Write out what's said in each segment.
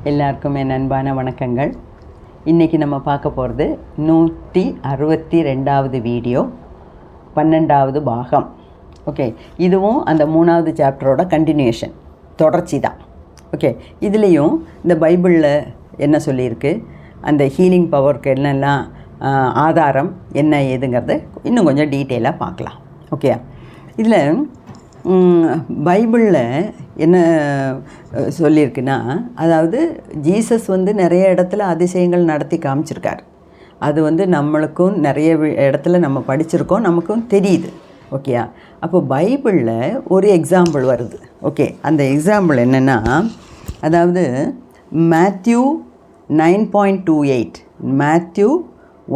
எல்லாருக்கும் என் அன்பான வணக்கங்கள். இன்றைக்கி நம்ம பார்க்க போகிறது 162வது வீடியோ, 12வது பாகம். ஓகே, இதுவும் அந்த 3வது சாப்டரோட கண்டினியூஷன், தொடர்ச்சி தான். ஓகே, இதுலேயும் இந்த பைபிளில் என்ன சொல்லியிருக்கு, அந்த ஹீலிங் பவருக்கு என்னெல்லாம் ஆதாரம் என்ன ஏதுங்கிறத இன்னும் கொஞ்சம் டீட்டெயிலாக பார்க்கலாம். ஓகே, இதில் பைபிளில் என்ன சொல்லியிருக்குன்னா, அதாவது ஜீசஸ் நிறைய இடத்துல அதிசயங்கள் நடத்தி காமிச்சிருக்கார். அது நம்மளுக்கும் நிறைய இடத்துல நம்ம படிச்சிருக்கோம், நமக்கும் தெரியுது. ஓகேயா? அப்போ பைபிளில் ஒரு எக்ஸாம்பிள் வருது. ஓகே, அந்த எக்ஸாம்பிள் என்னென்னா, அதாவது மேத்யூ 9.28, மேத்யூ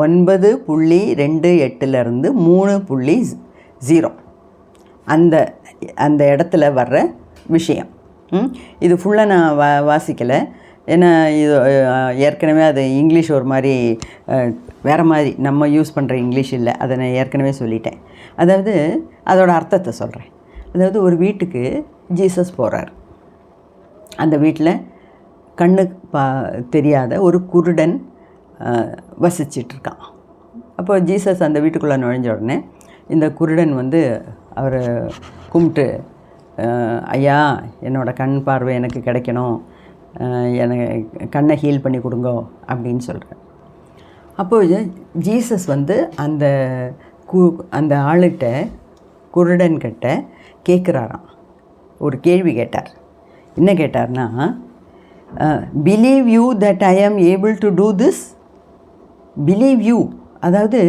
9.28 3.0 அந்த இடத்துல வர்ற விஷயம். இது ஃபுல்லாக நான் வாசிக்கலை, ஏன்னா இது ஏற்கனவே அது இங்கிலீஷ் ஒரு மாதிரி வேறு மாதிரி நம்ம யூஸ் பண்ணுற இங்கிலீஷ் இல்லை, அதை நான் ஏற்கனவே சொல்லிட்டேன். அதாவது அதோட அர்த்தத்தை சொல்கிறேன். அதாவது ஒரு வீட்டுக்கு ஜீசஸ் போகிறார். அந்த வீட்டில் கண்ணு தெரியாத ஒரு குருடன் வசிச்சிட்ருக்கான். அப்போ ஜீசஸ் அந்த வீட்டுக்குள்ளே நுழைஞ்ச உடனே இந்த குருடன் அவரை கும்பிட்டு, ஐயா, என்னோடய கண் பார்வை எனக்கு கிடைக்கணும், எனக்கு கண்ணை ஹீல் பண்ணி கொடுங்கோ அப்படின்னு சொல்கிறேன். அப்போது ஜீசஸ் அந்த ஆளுகிட்ட, குருடன்கிட்ட கேட்குறாராம், ஒரு கேள்வி கேட்டார். என்ன கேட்டார்னா, பிலீவ் யூ தட் ஐ ஆம் able to do this? Believe you, அதாவது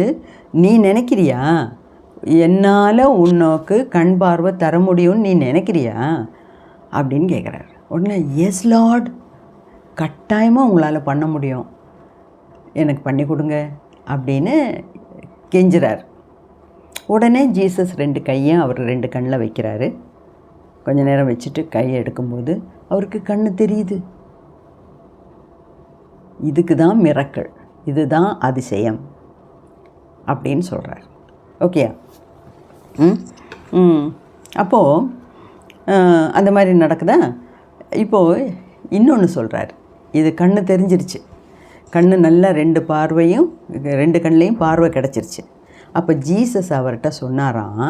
நீ நினைக்கிறியா என்னால் உனக்கு கண் பார்வை தர முடியும்னு நீ நினைக்கிறியா அப்படின்னு கேட்குறாரு. உடனே, எஸ் லார்ட், கட்டாயமாக உங்களால் பண்ண முடியும், எனக்கு பண்ணி கொடுங்க அப்படின்னு கெஞ்சுறார். உடனே ஜீசஸ் 2 கையும் அவர் 2 கண்ணில் வைக்கிறாரு. கொஞ்ச நேரம் வச்சுட்டு கையை எடுக்கும்போது அவருக்கு கண்ணு தெரியுது. இதுக்கு தான் மிரக்கிள், இதுதான் அதிசயம் அப்படின்னு சொல்கிறார். ஓகேயா? அப்போது அந்த மாதிரி நடக்குதா? இப்போது இன்னொன்று சொல்கிறார். இது கண்ணு தெரிஞ்சிருச்சு, கண்ணு நல்லா 2 பார்வையும் 2 கண்ணிலையும் பார்வை கிடச்சிருச்சு. அப்போ ஜீசஸ் அவர்கிட்ட சொன்னாராம்,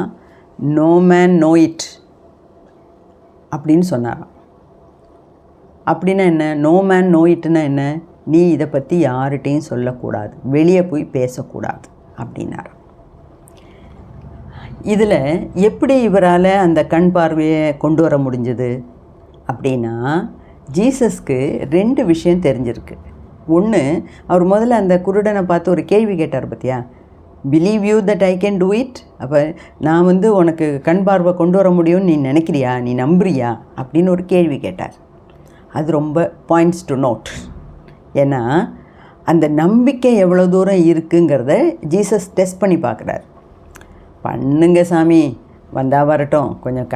நோ மேன் நோ இட் அப்படின்னு சொன்னாராம். அப்படின்னா என்ன? நோ மேன் நோ இட்னா என்ன? நீ இதை பற்றி யார்கிட்டையும் சொல்லக்கூடாது, வெளியே போய் பேசக்கூடாது அப்படின்னாராம். இதில் எப்படி இவரால் அந்த கண் பார்வையை கொண்டு வர முடிஞ்சது அப்படின்னா, ஜீசஸ்க்கு 2 விஷயம் தெரிஞ்சிருக்கு. ஒன்று, அவர் முதல்ல அந்த குருடனை பார்த்து ஒரு கேள்வி கேட்டார் பார்த்தியா, believe you that I can do it? அப்போ நான் உனக்கு கண் பார்வை கொண்டு வர முடியும்னு நீ நினைக்கிறியா, நீ நம்புறியா அப்படின்னு ஒரு கேள்வி கேட்டார். அது ரொம்ப பாயிண்ட்ஸ் டு நோட். ஏன்னா அந்த நம்பிக்கை எவ்வளோ தூரம் இருக்குங்கிறத ஜீசஸ் டெஸ்ட் பண்ணி பார்க்குறார். பண்ணுங்க சாமி, வந்தால் வரட்டும், கொஞ்சம்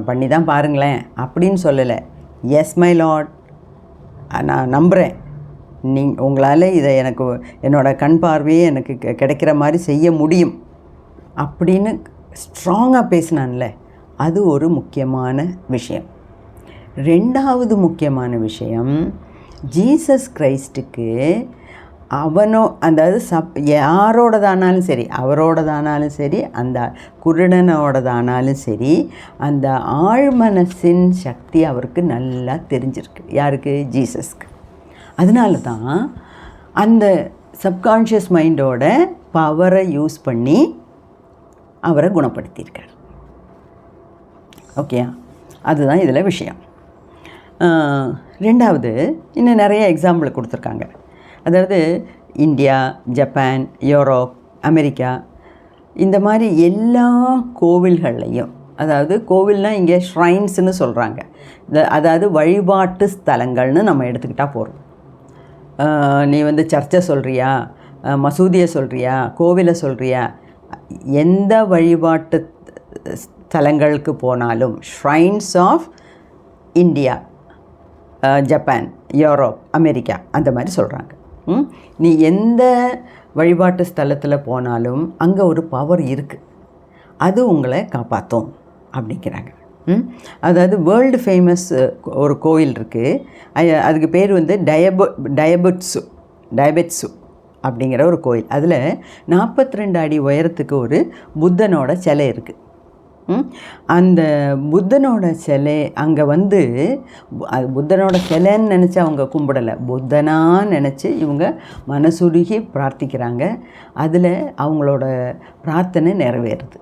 பண்ணி தான் பாருங்களேன் அப்படின்னு சொல்லலை. எஸ் மை லார்ட், நான் நம்புகிறேன், உங்களால் இதை எனக்கு என்னோடய கண் பார்வையே எனக்கு கிடைக்கிற மாதிரி செய்ய முடியும் அப்படின்னு ஸ்ட்ராங்காக பேசினான்ல, அது ஒரு முக்கியமான விஷயம். 2வது முக்கியமான விஷயம், ஜீசஸ் கிரைஸ்டுக்கு அதாவது யாரோடதானாலும் சரி, அவரோடதானாலும் சரி, அந்த குருடனோடதானாலும் சரி, அந்த ஆழ்மனசின் சக்தி அவருக்கு நல்லா தெரிஞ்சிருக்கு. யாருக்கு? ஜீசஸ்க்கு. அதனால தான் அந்த சப்கான்ஷியஸ் மைண்டோட பவரை யூஸ் பண்ணி அவரை குணப்படுத்தியிருக்கார். ஓகேயா? அதுதான் இதில் விஷயம். 2வது, இன்னும் நிறைய எக்ஸாம்பிள் கொடுத்துருக்காங்க. அதாவது இந்தியா, ஜப்பான், யூரோப், அமெரிக்கா, இந்த மாதிரி எல்லா கோவில்கள்லையும், அதாவது கோவில்னால் இங்கே ஷ்ரைன்ஸ்னு சொல்கிறாங்க, அதாவது வழிபாட்டு ஸ்தலங்கள்னு நம்ம எடுத்துக்கிட்டால் போகிறோம். நீ சர்ச்சை சொல்கிறியா, மசூதியை சொல்கிறியா, கோவிலை சொல்கிறியா, எந்த வழிபாட்டு ஸ்தலங்களுக்கு போனாலும் shrines of India, Japan, Europe, America அந்த மாதிரி சொல்கிறாங்க. நீ எந்த வழிபாட்டு ஸ்தலத்தில் போனாலும் அங்கே ஒரு பவர் இருக்குது, அது உங்களை காப்பாற்றும் அப்படிங்கிறாங்க. அதாவது வேர்ல்டு ஃபேமஸ் ஒரு கோயில் இருக்குது. அதுக்கு பேர் வந்து டயபெட்ஸு அப்படிங்கிற ஒரு கோயில். அதில் 42 அடி உயரத்துக்கு ஒரு புத்தனோட சிலை இருக்குது. அந்த புத்தனோட சிலை அங்கே வந்து அது புத்தனோட சிலைன்னு நினச்சி அவங்க கும்பிடலை, புத்தனாக நினச்சி இவங்க மனசுருகி பிரார்த்திக்கிறாங்க. அதில் அவங்களோட பிரார்த்தனை நிறைவேறுது.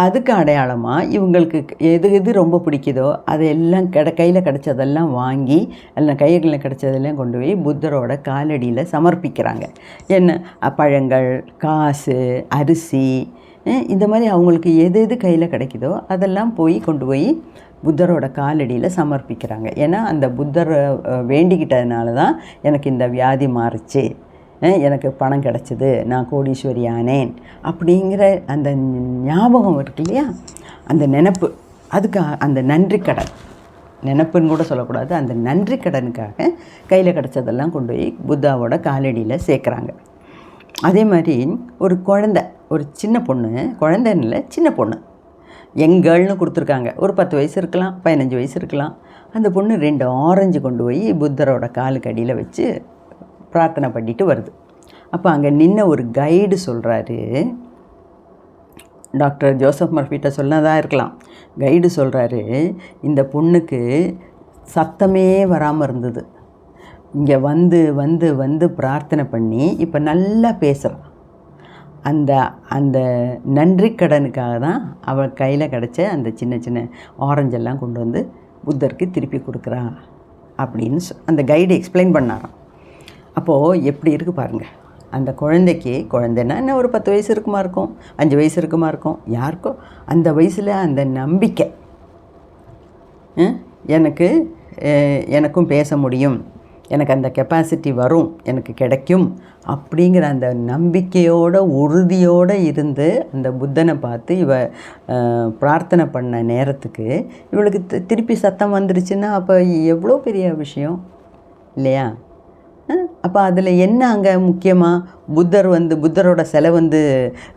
அதுக்கு அடையாளமாக இவங்களுக்கு எது ரொம்ப பிடிக்குதோ அதையெல்லாம் கையில் கிடச்சதெல்லாம் வாங்கி எல்லாம் கைகளில் கிடச்சதெல்லாம் கொண்டு போய் புத்தரோட காலடியில் சமர்ப்பிக்கிறாங்க. என்ன பழங்கள், காசு, அரிசி, இந்த மாதிரி அவங்களுக்கு எது கையில் கிடைக்குதோ அதெல்லாம் கொண்டு போய் புத்தரோட காலடியில் சமர்ப்பிக்கிறாங்க. ஏன்னா அந்த புத்தரை வேண்டிக்கிட்டதுனால தான் எனக்கு இந்த வியாதி மாறுச்சு, எனக்கு பணம் கிடச்சிது, நான் கோடீஸ்வரி ஆனேன் அப்படிங்கிற அந்த ஞாபகம் இருக்கு இல்லையா, அந்த நினப்பு. அதுக்கு அந்த நன்றி கடன், நினப்புன்னு கூட சொல்லக்கூடாது, அந்த நன்றி கடனுக்காக கையில் கிடச்சதெல்லாம் கொண்டு போய் புத்தாவோட காலடியில் சேர்க்குறாங்க. அதே மாதிரி ஒரு குழந்தை, ஒரு சின்ன பொண்ணு, குழந்தைன்னு இல்லை சின்ன பொண்ணு, எங்கள்னு கொடுத்துருக்காங்க. ஒரு 10 வயசு இருக்கலாம், 15 வயசு இருக்கலாம். அந்த பொண்ணு 2 ஆரஞ்சு கொண்டு போய் புத்தரோட காலுக்கு அடியில் வச்சு பிரார்த்தனை பண்ணிட்டு வருது. அப்போ அங்கே நின்ன ஒரு கைடு சொல்கிறாரு, டாக்டர் ஜோசப் மர்ஃபிட்ட சொன்னதாக இருக்கலாம், கைடு சொல்கிறாரு, இந்த பொண்ணுக்கு சத்தமே வராமல் இருந்தது, இங்கே வந்து வந்து வந்து பிரார்த்தனை பண்ணி இப்போ நல்லா பேசுகிறான். அந்த அந்த நன்றி கடனுக்காக தான் அவள் கையில் கிடச்ச அந்த சின்ன சின்ன ஆரஞ்செல்லாம் கொண்டு வந்து புத்தருக்கு திருப்பி கொடுக்குறா அப்படின்னு அந்த கைடு எக்ஸ்பிளைன் பண்ணாராம். அப்போது எப்படி இருக்குது பாருங்கள், அந்த குழந்தைக்கு, குழந்தைன்னா என்ன ஒரு 10 வயசு இருக்குமா இருக்கும், 5 வயசு இருக்குமா இருக்கும், யாருக்கோ அந்த வயசில் அந்த நம்பிக்கை, எனக்கும் பேச முடியும், எனக்கு அந்த கெப்பாசிட்டி வரும், எனக்கு கிடைக்கும் அப்படிங்கிற அந்த நம்பிக்கையோட உறுதியோடு இருந்து அந்த புத்தனை பார்த்து இவ பிரார்த்தனை பண்ண நேரத்துக்கு இவளுக்கு திருப்பி சத்தம் வந்துருச்சுன்னா அப்போ எவ்வளோ பெரிய விஷயம் இல்லையா? அப்போ அதில் என்ன அங்கே முக்கியமாக புத்தரோட சிலை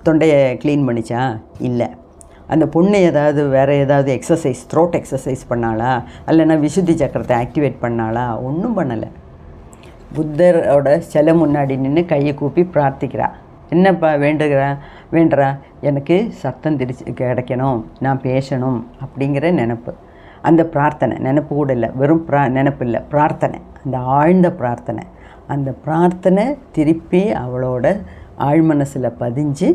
தொண்டையை க்ளீன் பண்ணிச்சா? இல்லை. அந்த பொண்ணு வேறு ஏதாவது எக்ஸசைஸ், த்ரோட் எக்ஸசைஸ் பண்ணாளா, இல்லைன்னா விசுத்தி சக்கரத்தை ஆக்டிவேட் பண்ணாளா? ஒன்றும் பண்ணலை. புத்தரோட சிலை முன்னாடி நின்று கையை கூப்பி பிரார்த்திக்கிறா. என்னப்பா வேண்டுறா? எனக்கு சத்தம் கிடைக்கணும், நான் பேசணும் அப்படிங்கிற நினப்பு. அந்த பிரார்த்தனை, நினப்பு கூட இல்லை, வெறும் நினப்பு இல்லை, பிரார்த்தனை, அந்த ஆழ்ந்த பிரார்த்தனை. அந்த பிரார்த்தனை திருப்பி அவளோட ஆழ்மனசில் பதிஞ்சு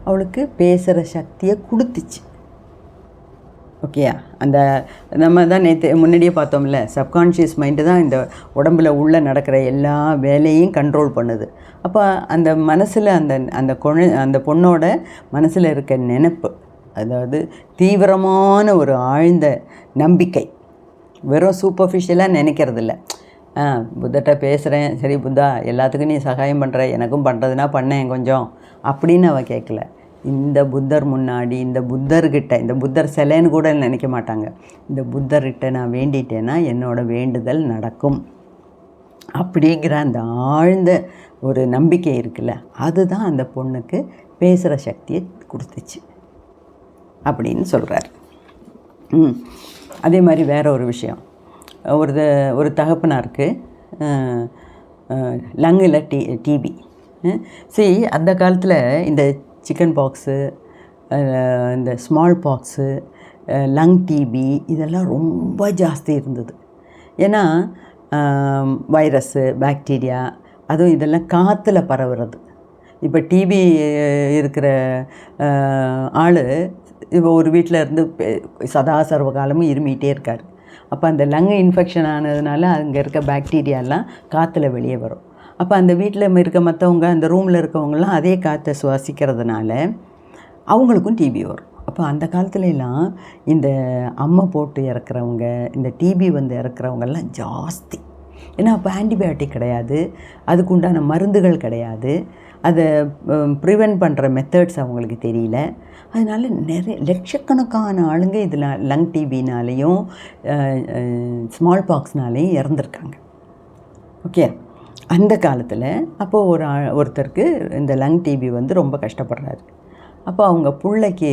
அவளுக்கு பேசுகிற சக்தியை கொடுத்துச்சு. ஓகேயா? அந்த நம்ம தான் முன்னாடியே பார்த்தோம்ல, சப்கான்ஷியஸ் மைண்டு தான் இந்த உடம்பில் உள்ளே நடக்கிற எல்லா வேலையும் கண்ட்ரோல் பண்ணுது. அப்போ அந்த மனசில் அந்த பொண்ணோட மனசில் இருக்க நினைப்பு, அதாவது தீவிரமான ஒரு ஆழ்ந்த நம்பிக்கை, வெறும் சூப்பர்ஃபிஷியலாக நினைக்கிறதில்ல. புத்தட்ட பேசுகிறேன், சரி புத்தா எல்லாத்துக்கும் நீ சகாயம் பண்ணுற, எனக்கும் பண்ணுறதுனா பண்ணேன் கொஞ்சம் அப்படின்னு அவள் கேட்கல. இந்த புத்தர் முன்னாடி, இந்த புத்தர்கிட்ட, இந்த புத்தர் சிலைன்னு கூட நினைக்க மாட்டாங்க, இந்த புத்தர்கிட்ட நான் வேண்டிட்டேன்னா என்னோடய வேண்டுதல் நடக்கும் அப்படிங்கிற அந்த ஆழ்ந்த ஒரு நம்பிக்கை இருக்குல்ல, அதுதான் அந்த பொண்ணுக்கு பேசுகிற சக்தியை கொடுத்துச்சு அப்படின்னு சொல்கிறார். அதே மாதிரி வேறு ஒரு விஷயம், ஒரு தகப்பனாருக்கு லங்கில் டிபி. சரி, அந்த காலத்தில் இந்த சிக்கன் பாக்ஸு, இந்த ஸ்மால் பாக்ஸு, லங் டிபி இதெல்லாம் ரொம்ப ஜாஸ்தி இருந்தது. ஏன்னா வைரஸ்ஸு, பாக்டீரியா, அதுவும் இதெல்லாம் காற்றுல பரவுறது. இப்போ டிபி இருக்கிற ஆள் இப்போ ஒரு வீட்டில் இருந்து சதா சர்வ காலமும் இருமிகிட்டே இருக்கார். அப்போ அந்த லங் இன்ஃபெக்ஷன் ஆனதுனால அங்கே இருக்க பாக்டீரியாலாம் காற்றுல வெளியே வரும். அப்போ அந்த வீட்டில் இருக்க மற்றவங்க, அந்த ரூமில் இருக்கவங்கலாம் அதே காற்றை சுவாசிக்கிறதுனால அவங்களுக்கும் டிபி வரும். அப்போ அந்த காலத்துலலாம் இந்த அம்மை போட்டு இறக்குறவங்க, இந்த டிபி இறக்குறவங்கெல்லாம் ஜாஸ்தி. ஏன்னா அப்போ ஆன்டிபயோட்டிக் கிடையாது, அதுக்கு உண்டான மருந்துகள் கிடையாது, அதை ப்ரிவென்ட் பண்ணுற மெத்தட்ஸ் அவங்களுக்கு தெரியல. அதனால் நிறைய லட்சக்கணக்கான ஆளுங்க இதில் லங் டிபினாலேயும் ஸ்மால் பாக்ஸ்னாலேயும் இறந்துருக்காங்க. ஓகே, அந்த காலத்தில் அப்போது ஒருத்தருக்கு இந்த லங் டிபி ரொம்ப கஷ்டப்படுறாரு. அப்போ அவங்க பிள்ளைக்கு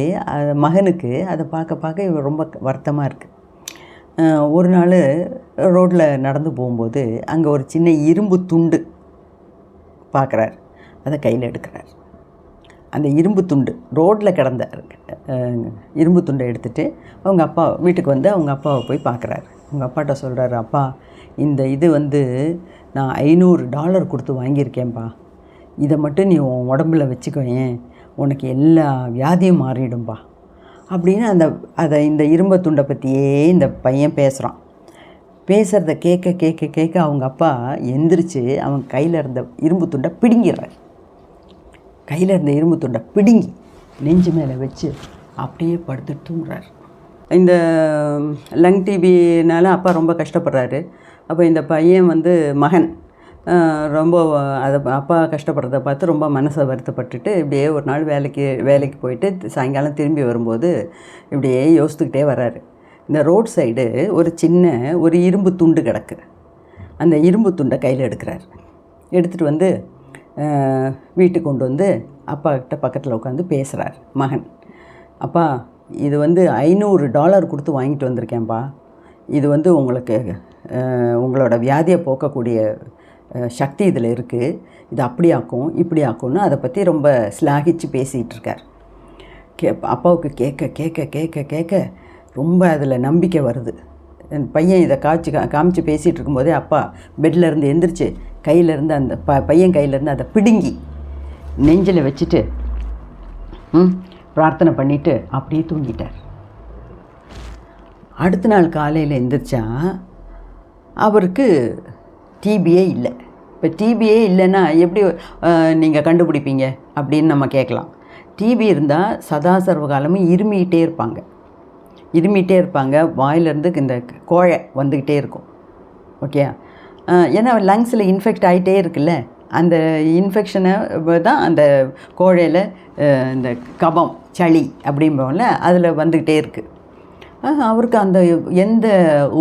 மகனுக்கு அதை பார்க்க இவர் ரொம்ப வருத்தமாக இருக்குது. ஒரு நாள் ரோட்டில் நடந்து போகும்போது அங்கே ஒரு சின்ன இரும்பு துண்டு பார்க்குறார். அதை கையில் எடுக்கிறார். அந்த இரும்பு துண்டு ரோட்டில் கிடந்த இரும்பு துண்டை எடுத்துகிட்டு அவங்க அப்பா வீட்டுக்கு வந்து அவங்க அப்பாவை போய் பார்க்குறாரு. அவங்க அப்பாட்ட சொல்கிறாரு, அப்பா இந்த இது வந்து நான் $500 கொடுத்து வாங்கியிருக்கேன்ப்பா, இதை மட்டும் நீ உன் உடம்புல வச்சுக்கோயேன், உனக்கு எல்லா வியாதியும் மாறிடும்பா அப்படின்னு அதை இந்த இரும்பு துண்டை பற்றியே இந்த பையன் பேசுகிறான். பேசுகிறத கேட்க அவங்க அப்பா எந்திரிச்சு அவன் கையில் இருந்த இரும்பு துண்டை பிடுங்கிறார். கையில் இருந்த இரும்பு துண்டை பிடுங்கி நெஞ்சு மேலே வச்சு அப்படியே படுத்து தூங்குறார். இந்த லங் டிபினால் அப்பா ரொம்ப கஷ்டப்படுறாரு. அப்போ இந்த பையன் வந்து மகன் ரொம்ப அதை அப்பா கஷ்டப்படுறத பார்த்து ரொம்ப மனசை வருத்தப்பட்டுட்டு இப்படியே ஒரு நாள் வேலைக்கு போயிட்டு சாயங்காலம் திரும்பி வரும்போது இப்படியே யோசித்துக்கிட்டே வர்றாரு. இந்த ரோட் சைடு ஒரு இரும்பு துண்டு கிடக்கு. அந்த இரும்பு துண்டை கையில் எடுக்கிறார். எடுத்துகிட்டு வந்து வீட்டுக்கு கொண்டு வந்து அப்பா கிட்ட பக்கத்தில் உட்காந்து பேசுகிறார் மகன். அப்பா இது வந்து $500 கொடுத்து வாங்கிட்டு வந்திருக்கேன்ப்பா, இது வந்து உங்களுக்கு உங்களோட வியாதியை போக்கக்கூடிய சக்தி இதில் இருக்குது, இது அப்படி ஆக்கும் இப்படி ஆக்கும்னு அதை பற்றி ரொம்ப ஸ்லாகிச்சு பேசிகிட்டு இருக்கார். அப்பாவுக்கு கேட்க ரொம்ப அதில் நம்பிக்கை வருது. பையன் இதை காமிச்சு பேசிகிட்டு இருக்கும்போதே அப்பா பெட்டில் இருந்து எந்திரிச்சு கையிலேருந்து அந்த பையன் கையிலேருந்து அதை பிடுங்கி நெஞ்சில் வச்சுட்டு பிரார்த்தனை பண்ணிவிட்டு அப்படியே தூங்கிட்டார். அடுத்த நாள் காலையில் எந்திரிச்சா அவருக்கு டிபியே இல்லை. இப்போ டிபியே இல்லைன்னா எப்படி நீங்கள் கண்டுபிடிப்பீங்க அப்படின்னு நம்ம கேட்கலாம். டிபி இருந்தால் சதா சர்வகாலமும் இருமிகிட்டே இருப்பாங்க, வாயிலேருந்து இந்த கோழை வந்துக்கிட்டே இருக்கும். ஓகே, ஏன்னா லங்ஸில் இன்ஃபெக்ட் ஆகிட்டே இருக்குல்ல, அந்த இன்ஃபெக்ஷனை தான் அந்த கோழையில் இந்த கபம் சளி அப்படிம்போம்ல அதில் வந்துக்கிட்டே இருக்குது. அவருக்கு அந்த எந்த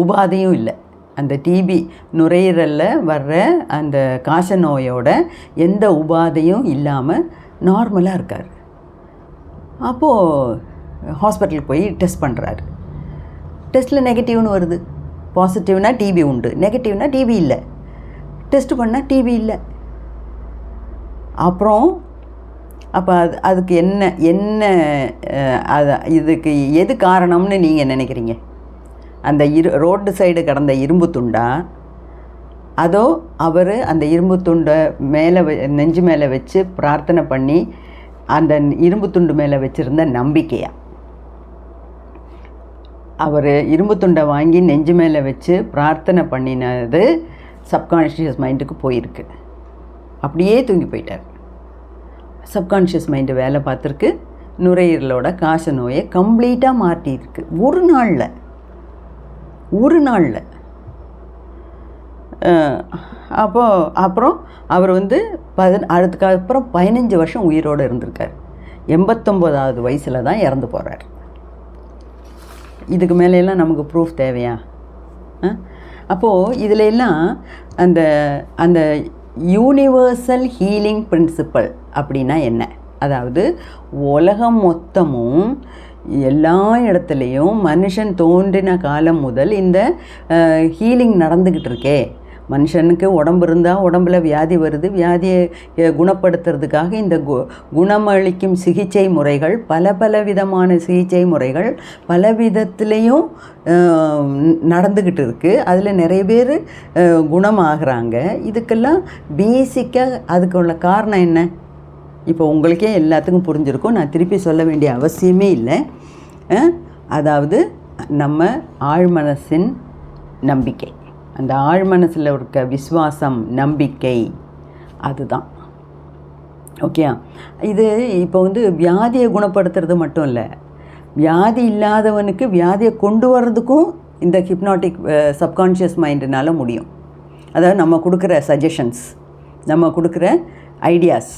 உபாதையும் இல்லை. அந்த டிபி நுரையீரலில் வர்ற அந்த காச நோயோட எந்த உபாதையும் இல்லாமல் நார்மலாக இருக்கார். அப்போது ஹாஸ்பிட்டலுக்கு போய் டெஸ்ட் பண்ணுறாரு. டெஸ்ட்டில் நெகட்டிவ்னு வருது. பாசிட்டிவ்னா டிபி உண்டு, நெகட்டிவ்னா டிபி இல்லை. டெஸ்ட் பண்ணால் டிபி இல்லை. அப்புறம் அப்போ அதுக்கு என்ன இதுக்கு எது காரணம்னு நீங்கள் நினைக்கிறீங்க? அந்த ரோட்டு சைடு கடந்த இரும்பு துண்டா, அதோ அவர் அந்த இரும்பு துண்டை நெஞ்சு மேலே வச்சு பிரார்த்தனை பண்ணி அந்த இரும்பு துண்டு மேலே வச்சுருந்த நம்பிக்கையா? அவர் இரும்பு துண்டை வாங்கி நெஞ்சு மேலே வச்சு பிரார்த்தனை பண்ணினது சப்கான்ஷியஸ் மைண்டுக்கு போயிருக்கு. அப்படியே தூங்கி போயிட்டார். சப்கான்ஷியஸ் மைண்டு வேலை பார்த்துருக்கு. நுரையீரலோட காச நோயை கம்ப்ளீட்டாக மாற்றிருக்கு ஒரு நாளில். அப்புறம் அவர் வந்து அதுக்கப்புறம் 15 வருஷம் உயிரோடு இருந்திருக்கார். 89வது வயசில் தான் இறந்து போகிறார். இதுக்கு மேலெல்லாம் நமக்கு ப்ரூஃப் தேவையா? அப்போது இதில் எல்லாம் அந்த யூனிவர்சல் ஹீலிங் பிரின்சிபல் அப்படின்னா என்ன? அதாவது உலகம் மொத்தமும் எல்லா இடத்துலையும் மனுஷன் தோன்றின காலம் முதல் இந்த ஹீலிங் நடந்துக்கிட்டு இருக்கே. மனுஷனுக்கு உடம்பு இருந்தால் உடம்பில் வியாதி வருது. வியாதியை குணப்படுத்துறதுக்காக இந்த குணமளிக்கும் சிகிச்சை முறைகள், பல விதமான சிகிச்சை முறைகள் பல விதத்துலேயும் நடந்துக்கிட்டு இருக்குது. அதில் நிறைய பேர் குணமாகறாங்க. இதுக்கெல்லாம் பேசிக்காக அதுக்குள்ள காரணம் என்ன? இப்போ உங்களுக்கே எல்லாத்துக்கும் புரிஞ்சிருக்கும், நான் திருப்பி சொல்ல வேண்டிய அவசியமே இல்லை. அதாவது நம்ம ஆழ்மனசின் நம்பிக்கை, அந்த ஆழ்மனசில் இருக்க விசுவாசம், நம்பிக்கை, அதுதான். ஓகே, இது இப்போ வந்து வியாதியை குணப்படுத்துறது மட்டும் இல்லை, வியாதி இல்லாதவனுக்கு வியாதியை கொண்டு வர்றதுக்கும் இந்த ஹிப்னாட்டிக் சப்கான்ஷியஸ் மைண்டுனால் முடியும். அதாவது நம்ம கொடுக்குற சஜஷன்ஸ், நம்ம கொடுக்குற ஐடியாஸ்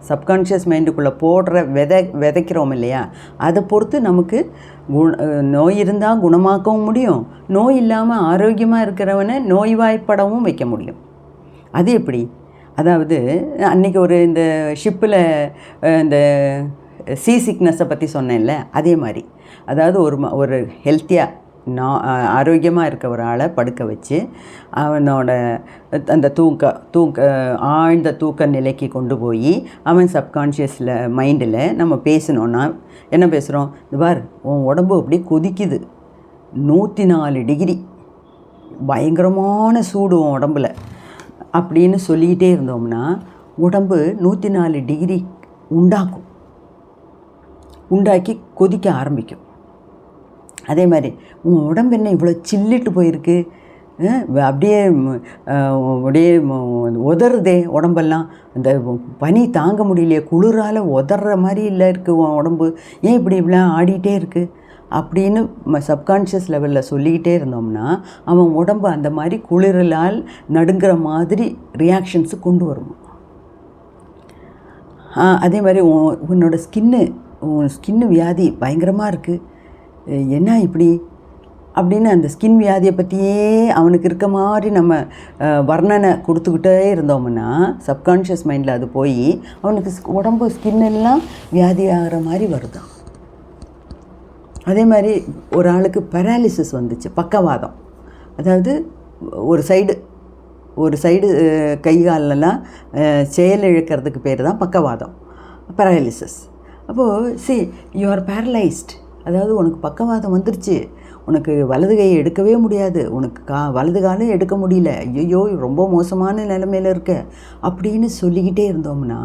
சப்கான்ஷியஸ் மைண்டுக்குள்ளே போடுற விதைக்கிறோம் இல்லையா, அதை பொறுத்து நமக்கு நோய் இருந்தால் குணமாக்கவும் முடியும், நோய் இல்லாமல் ஆரோக்கியமாக இருக்கிறவனை நோய்வாய்ப்படவும் வைக்க முடியும். அது எப்படி? அதாவது அன்றைக்கி இந்த ஷிப்பில் இந்த சீ சிக்னஸை பற்றி சொன்னேன்ல, அதே மாதிரி. அதாவது ஒரு ஹெல்த்தியாக ஆரோக்கியமாக இருக்க ஒரு ஆளை படுக்க வச்சு அவனோட அந்த ஆழ்ந்த தூக்க நிலைக்கு கொண்டு போய் அவன் சப்கான்ஷியஸில் மைண்டில் நம்ம பேசினோன்னா என்ன பேசுகிறோம், இது பார் உன் உடம்பு அப்படியே கொதிக்குது, 104 டிகிரி பயங்கரமான சூடு உன் உடம்புல அப்படின்னு சொல்லிக்கிட்டே இருந்தோம்னா உடம்பு 104 டிகிரி உண்டாக்கி கொதிக்க ஆரம்பிக்கும். அதே மாதிரி உன் உடம்பு என்ன இவ்வளோ சில்லிட்டு போயிருக்கு, அப்படியே உதறுதே உடம்பெல்லாம், அந்த பனி தாங்க முடியலையே, குளிரால் உதற மாதிரி இல்லை இருக்குது உன் உடம்பு, ஏன் இப்படி இவ்வளோ ஆடிட்டே இருக்குது அப்படின்னு சப்கான்ஷியஸ் லெவலில் சொல்லிக்கிட்டே இருந்தோம்னா அவன் உடம்பு அந்த மாதிரி குளிரலால் நடுங்கிற மாதிரி ரியாக்ஷன்ஸு கொண்டு வரும். அதே மாதிரி உன்னோட ஸ்கின்னு வியாதி பயங்கரமாக இருக்குது, என்ன இப்படி அப்படின்னு அந்த ஸ்கின் வியாதியை பற்றியே அவனுக்கு இருக்க மாதிரி நம்ம வர்ணனை கொடுத்துக்கிட்டே இருந்தோம்னா சப்கான்ஷியஸ் மைண்டில் அது போய் அவனுக்கு உடம்பு ஸ்கின்னெல்லாம் வியாதி ஆகிற மாதிரி வருதான். அதே மாதிரி ஒரு ஆளுக்கு பெராலிசிஸ் வந்துச்சு, பக்கவாதம். அதாவது ஒரு சைடு கை காலெல்லாம் செயல் இழக்கிறதுக்கு பேர் தான் பக்கவாதம், பெராலிசிஸ். அப்போது யூ ஆர் பேரலைஸ்ட், அதாவது உனக்கு பக்கவாதம் வந்துருச்சு, உனக்கு வலது கையை எடுக்கவே முடியாது, உனக்கு வலது காலம் எடுக்க முடியல, ஐயோ ரொம்ப மோசமான நிலைமையில் இருக்க அப்படின்னு சொல்லிக்கிட்டே இருந்தோம்னா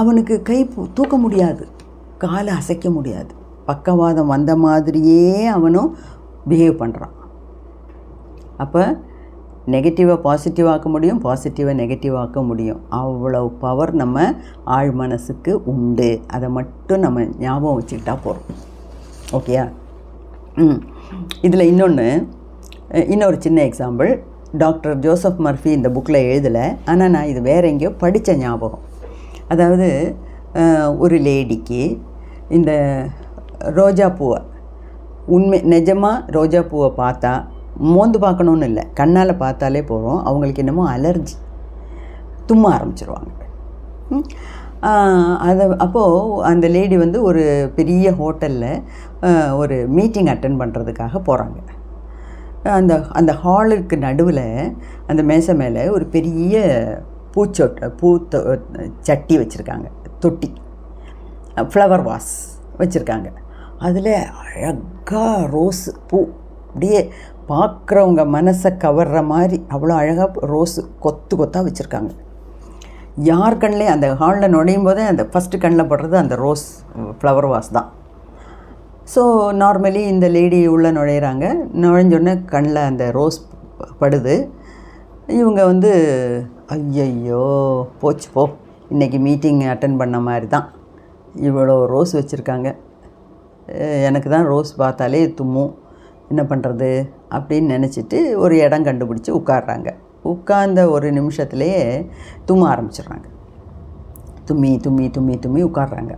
அவனுக்கு கை தூக்க முடியாது, காலை அசைக்க முடியாது, பக்கவாதம் வந்த மாதிரியே அவனும் பிஹேவ் பண்ணுறான். அப்போ நெகட்டிவை பாசிட்டிவாக்க முடியும், பாசிட்டிவை நெகட்டிவாக்க முடியும். அவ்வளோ பவர் நம்ம ஆழ் மனசுக்கு உண்டு. அதை மட்டும் நம்ம ஞாபகம் வச்சுக்கிட்டா போகிறோம். ஓகேயா? இதில் இன்னொரு சின்ன எக்ஸாம்பிள். டாக்டர் ஜோசப் மர்ஃபி இந்த புக்கில் எழுதலை, ஆனால் நான் இது வேறு எங்கேயோ படித்த ஞாபகம். அதாவது ஒரு லேடிக்கு இந்த ரோஜா பூவை நிஜமாக ரோஜா பூவை பார்த்தா மோந்து பார்க்கணுன்னு இல்லை, கண்ணால் பார்த்தாலே போகிறோம், அவங்களுக்கு என்னமோ அலர்ஜி, தும்ம ஆரம்பிச்சிருவாங்க. அப்போது அந்த லேடி ஒரு பெரிய ஹோட்டலில் ஒரு மீட்டிங் அட்டெண்ட் பண்ணுறதுக்காக போகிறாங்க. அந்த ஹாலுக்கு நடுவில் அந்த மேசை மேலே ஒரு பெரிய சட்டி வச்சுருக்காங்க, தொட்டி, ஃப்ளவர் வாஸ் வச்சுருக்காங்க. அதில் அழகாக ரோஸ் பூ அப்படியே பார்க்குறவங்க மனசை கவர்ற மாதிரி அவ்வளோ அழகாக ரோஸு கொத்தாக வச்சுருக்காங்க. யார் கண்ணிலையும் அந்த ஹாலில் நுழையும் போதே அந்த ஃபஸ்ட்டு கண்ணில் படுறது அந்த ரோஸ் ஃப்ளவர் வாஸ் தான். ஸோ நார்மலி இந்த லேடி உள்ளே நுழைஞ்சோடனே கண்ணில் அந்த ரோஸ் படுது. இவங்க ஐயையோ போச்சு போ, இன்றைக்கி மீட்டிங் அட்டன் பண்ண மாதிரி தான், இவ்வளோ ரோஸ் வச்சுருக்காங்க, எனக்கு தான் ரோஸ் பார்த்தாலே தும்மும், என்ன பண்ணுறது அப்படின்னு நினச்சிட்டு ஒரு இடம் கண்டுபிடிச்சி உட்கார்றாங்க. உட்கார்ந்த ஒரு நிமிஷத்துலேயே தும்ம ஆரம்பிச்சிடுறாங்க. தும்மி உட்கார்றாங்க.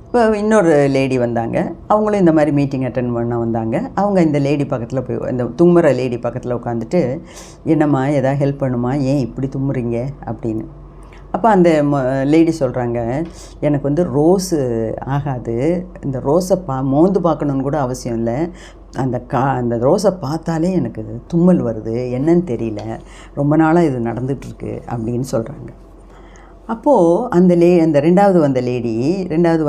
இப்போ இன்னொரு லேடி வந்தாங்க, அவங்களும் இந்த மாதிரி மீட்டிங் அட்டன் பண்ண வந்தாங்க. அவங்க இந்த லேடி பக்கத்தில் போய் இந்த தும்முற லேடி பக்கத்தில் உட்காந்துட்டு, என்னம்மா எதாவது ஹெல்ப் பண்ணுமா, ஏன் இப்படி தும்முறீங்க அப்படின்னு. அப்போ அந்த லேடி சொல்கிறாங்க, எனக்கு ரோஸு ஆகாது, இந்த ரோஸை மோந்து பார்க்கணுன்னு கூட அவசியம் இல்லை, அந்த ரோஸை பார்த்தாலே எனக்கு தும்மல் வருது, என்னன்னு தெரியல, ரொம்ப நாளாக இது நடந்துகிட்ருக்கு அப்படின்னு சொல்கிறாங்க. அப்போது அந்த ரெண்டாவது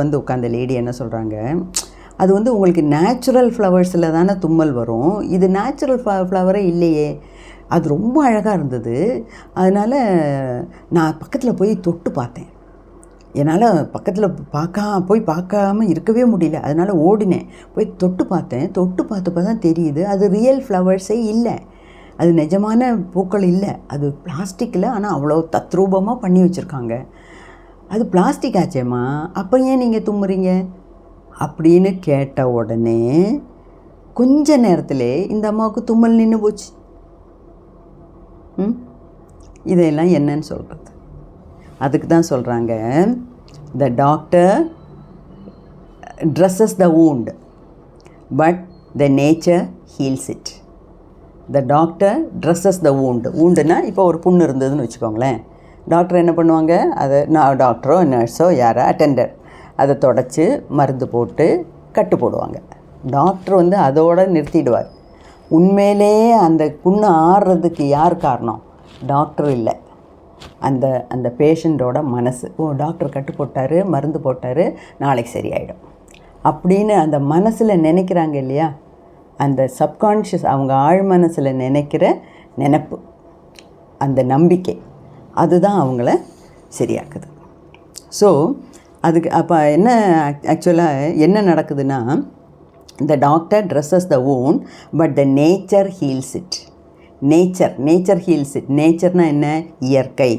வந்து உட்காந்த லேடி என்ன சொல்கிறாங்க, அது உங்களுக்கு நேச்சுரல் ஃப்ளவர்ஸில் தானே தும்மல் வரும், இது நேச்சுரல் ஃப்ளவரே இல்லையே, அது ரொம்ப அழகாக இருந்தது, அதனால் நான் பக்கத்தில் போய் தொட்டு பார்த்தேன், என்னால் பக்கத்தில் பார்க்காம இருக்கவே முடியல, அதனால் ஓடினேன், போய் தொட்டு பார்த்தப்போ தான் தெரியுது அது ரியல் ஃப்ளவர்ஸே இல்லை, அது நிஜமான பூக்கள் இல்லை, அது பிளாஸ்டிக்கில், ஆனால் அவ்வளோ தத்ரூபமாக பண்ணி வச்சுருக்காங்க, அது பிளாஸ்டிக் ஆச்சேம்மா, அப்போ ஏன் நீங்கள் தும்முறீங்க அப்படின்னு கேட்ட உடனே கொஞ்ச நேரத்தில் இந்த அம்மாவுக்கு தும்மல் நின்று போச்சு. இதெல்லாம் என்னன்னு சொல்கிறது, அதுக்கு தான் சொல்கிறாங்க, the doctor dresses the wound but the nature heals it. the doctor dresses the woundனா இப்போ ஒரு புண்ணு இருந்ததுன்னு வச்சுக்கோங்களேன், டாக்டர் என்ன பண்ணுவாங்க, அதை டாக்டரோ நர்ஸோ யாரோ அட்டெண்டர் அதை தொடச்சி மருந்து போட்டு கட்டு போடுவாங்க. டாக்டர் வந்து அதோடு நிறுத்திடுவார். உண்மையிலேயே அந்த புண்ணு ஆறுறதுக்கு யார் காரணம்? டாக்டர் இல்லை, அந்த அந்த பேஷண்ட்டோட மனசு. டாக்டர் கட்டு போட்டார், மருந்து போட்டார், நாளைக்கு சரியாயிடும் அப்படின்னு அந்த மனசில் நினைக்கிறாங்க இல்லையா? அந்த சப்கான்ஷியஸ், அவங்க ஆழ் மனசில் நினைக்கிற நினைப்பு, அந்த நம்பிக்கை, அதுதான் அவங்கள சரியாக்குது. ஸோ அதுக்கு அப்போ என்ன ஆக்சுவலாக என்ன நடக்குதுன்னா, the doctor dresses the wound but the nature heals it. nature heals it. நேச்சர்னால் என்ன? இயற்கை.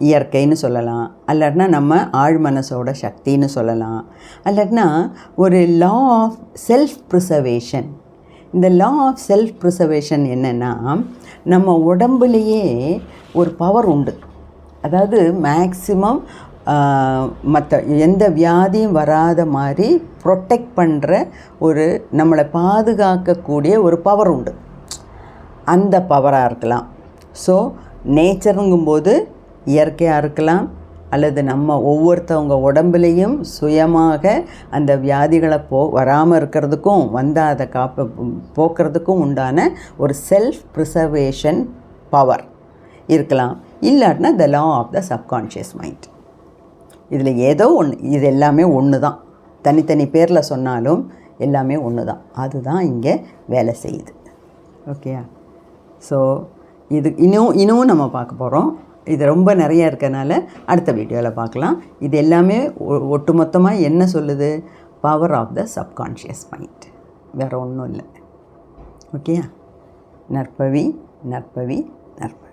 இயற்கைன்னு சொல்லலாம், அல்லட்னா நம்ம ஆழ் மனசோட சக்தின்னு சொல்லலாம், அல்லட்னா ஒரு லா ஆஃப் செல்ஃப் ப்ரிசர்வேஷன். இந்த லா ஆஃப் செல்ஃப் ப்ரிசர்வேஷன் என்னென்னா, நம்ம உடம்புலையே ஒரு பவர் உண்டு. அதாவது மேக்சிமம் மற்ற எந்த வியாதியும் வராத மாதிரி ப்ரொடெக்ட் பண்ணுற ஒரு, நம்மளை பாதுகாக்கக்கூடிய ஒரு பவர் உண்டு. அந்த பவராக இருக்கலாம். ஸோ நேச்சருங்கும்போது இயற்கையாக இருக்கலாம், அல்லது நம்ம ஒவ்வொருத்தவங்க உடம்புலையும் சுயமாக அந்த வியாதிகளை வராமல் இருக்கிறதுக்கும் வந்தால் அதை போக்குறதுக்கும் உண்டான ஒரு செல்ஃப் ப்ரிசர்வேஷன் பவர் இருக்கலாம். இல்லாட்டினா the law of the subconscious mind. இதில் ஏதோ ஒன்று, இது எல்லாமே ஒன்று தான். தனித்தனி பேரில் சொன்னாலும் எல்லாமே ஒன்று தான். அதுதான் இங்கே வேலை செய்யுது. ஓகேயா? ஸோ இது இன்னும் நம்ம பார்க்க போகிறோம். இது ரொம்ப நிறைய இருக்கனால அடுத்த வீடியோவில் பார்க்கலாம். இது எல்லாமே ஒட்டுமொத்தமாக என்ன சொல்லுது? Power of the subconscious mind, வேறு ஒன்றும் இல்லை. ஓகேயா? நற்பவி நற்பவி நற்பவி.